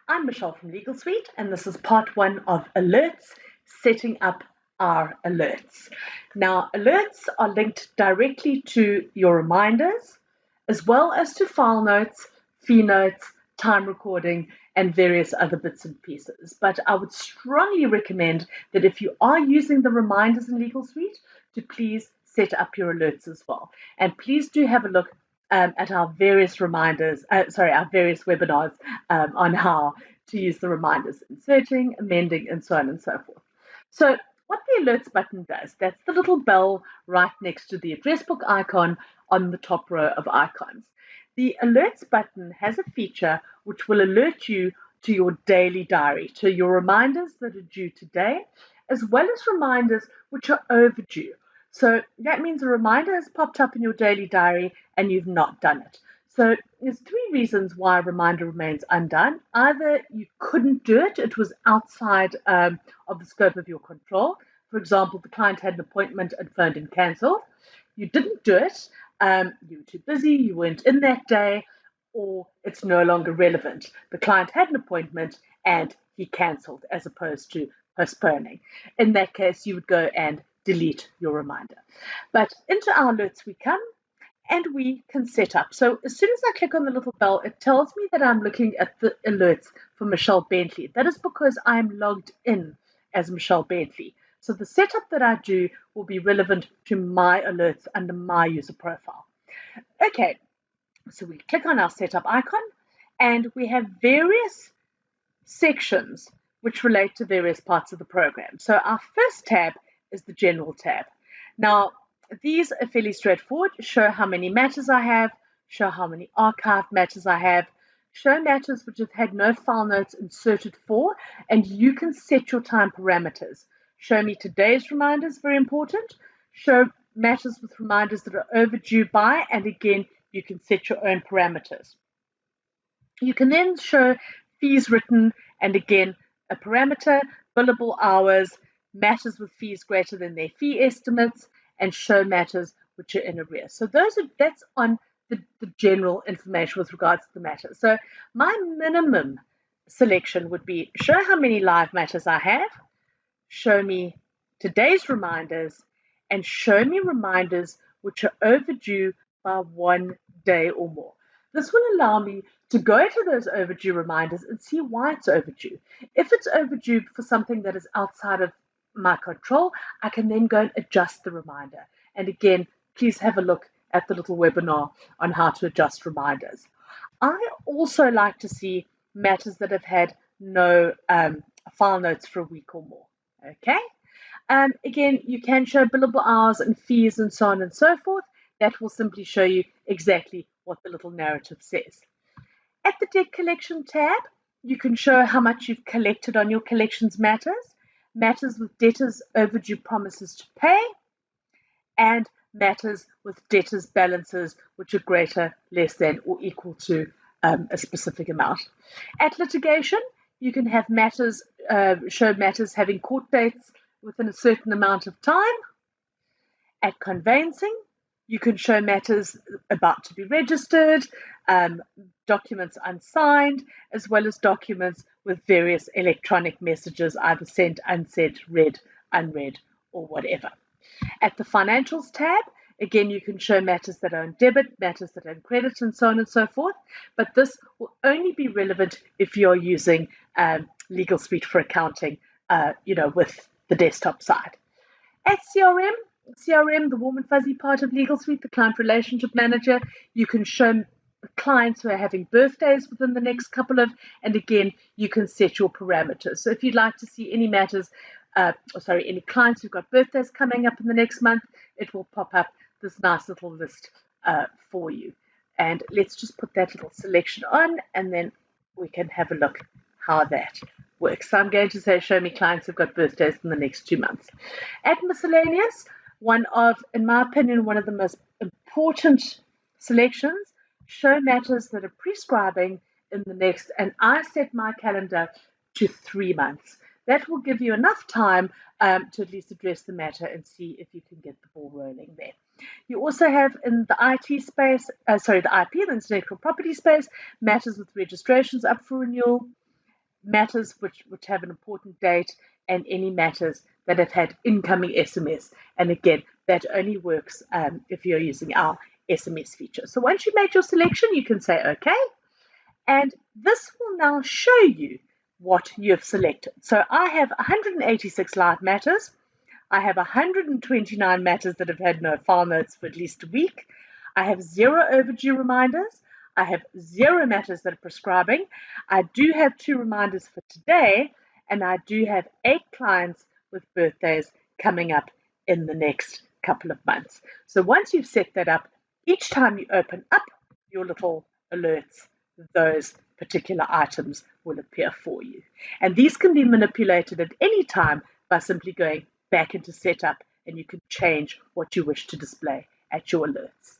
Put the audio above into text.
I'm Michelle from Legal Suite, and this is part one of alerts, setting up our alerts. Now, alerts are linked directly to your reminders, as well as to file notes, fee notes, time recording, and various other bits and pieces. But I would strongly recommend that if you are using the reminders in Legal Suite, to please set up your alerts as well. And please do have a look at our various our various webinars on how to use the reminders in searching, amending, and so on and so forth. So what the alerts button does, that's the little bell right next to the address book icon on the top row of icons. The alerts button has a feature which will alert you to your daily diary, to your reminders that are due today, as well as reminders which are overdue. So that means a reminder has popped up in your daily diary and you've not done it. So there's three reasons why a reminder remains undone. Either you couldn't do it, it was outside of the scope of your control. For example, the client had an appointment and phoned and cancelled. You didn't do it, you were too busy, you weren't in that day, or it's no longer relevant. The client had an appointment and he cancelled as opposed to postponing. In that case, you would go and delete your reminder. But into our alerts we come, and we can set up. So as soon as I click on the little bell, it tells me that I'm looking at the alerts for Michelle Bentley. That is because I'm logged in as Michelle Bentley. So the setup that I do will be relevant to my alerts under my user profile. Okay, so we click on our setup icon, and we have various sections which relate to various parts of the program. So our first tab is the General tab. Now, these are fairly straightforward. Show how many matters I have, show how many archived matters I have, show matters which have had no file notes inserted for, and you can set your time parameters. Show me today's reminders, very important. Show matters with reminders that are overdue by, and again, you can set your own parameters. You can then show fees written, and again, a parameter, billable hours, matters with fees greater than their fee estimates, and show matters which are in arrears. So that's on the general information with regards to the matter. So my minimum selection would be show how many live matters I have, show me today's reminders, and show me reminders which are overdue by 1 day or more. This will allow me to go to those overdue reminders and see why it's overdue. If it's overdue for something that is outside of my control, I can then go and adjust the reminder. And again, please have a look at the little webinar on how to adjust reminders. I also like to see matters that have had no file notes for a week or more. Okay. Again, you can show billable hours and fees and so on and so forth. That will simply show you exactly what the little narrative says. At the Debt Collection tab, you can show how much you've collected on your collections matters, matters with debtors overdue promises to pay, and matters with debtors balances which are greater, less than, or equal to a specific amount. At litigation, you can have matters, show matters having court dates within a certain amount of time. At conveyancing, you can show matters about to be registered, documents unsigned, as well as documents with various electronic messages either sent, unsent, read, unread, or whatever. At the Financials tab, again, you can show matters that are on debit, matters that are on credit, and so on and so forth. But this will only be relevant if you're using Legal Suite for accounting, with the desktop side. At CRM, the warm and fuzzy part of Legal Suite, the Client Relationship Manager, you can show clients who are having birthdays within the next couple of, and again, you can set your parameters. So if you'd like to see any matters, any clients who've got birthdays coming up in the next month, it will pop up this nice little list for you. And let's just put that little selection on, and then we can have a look how that works. So I'm going to say, show me clients who've got birthdays in the next 2 months. At miscellaneous, in my opinion, one of the most important selections, show matters that are prescribing in the next, and I set my calendar to 3 months. That will give you enough time to at least address the matter and see if you can get the ball rolling there. You also have in the IT space, the IP, the intellectual property space, matters with registrations up for renewal, matters which have an important date, and any matters that have had incoming SMS. And again, that only works if you're using our SMS feature. So once you've made your selection, you can say OK. And this will now show you what you've selected. So I have 186 live matters. I have 129 matters that have had no file notes for at least a week. I have 0 overdue reminders. I have 0 matters that are prescribing. I do have 2 reminders for today, and I do have 8 clients with birthdays coming up in the next couple of months. So once you've set that up, each time you open up your little alerts, those particular items will appear for you. And these can be manipulated at any time by simply going back into setup, and you can change what you wish to display at your alerts.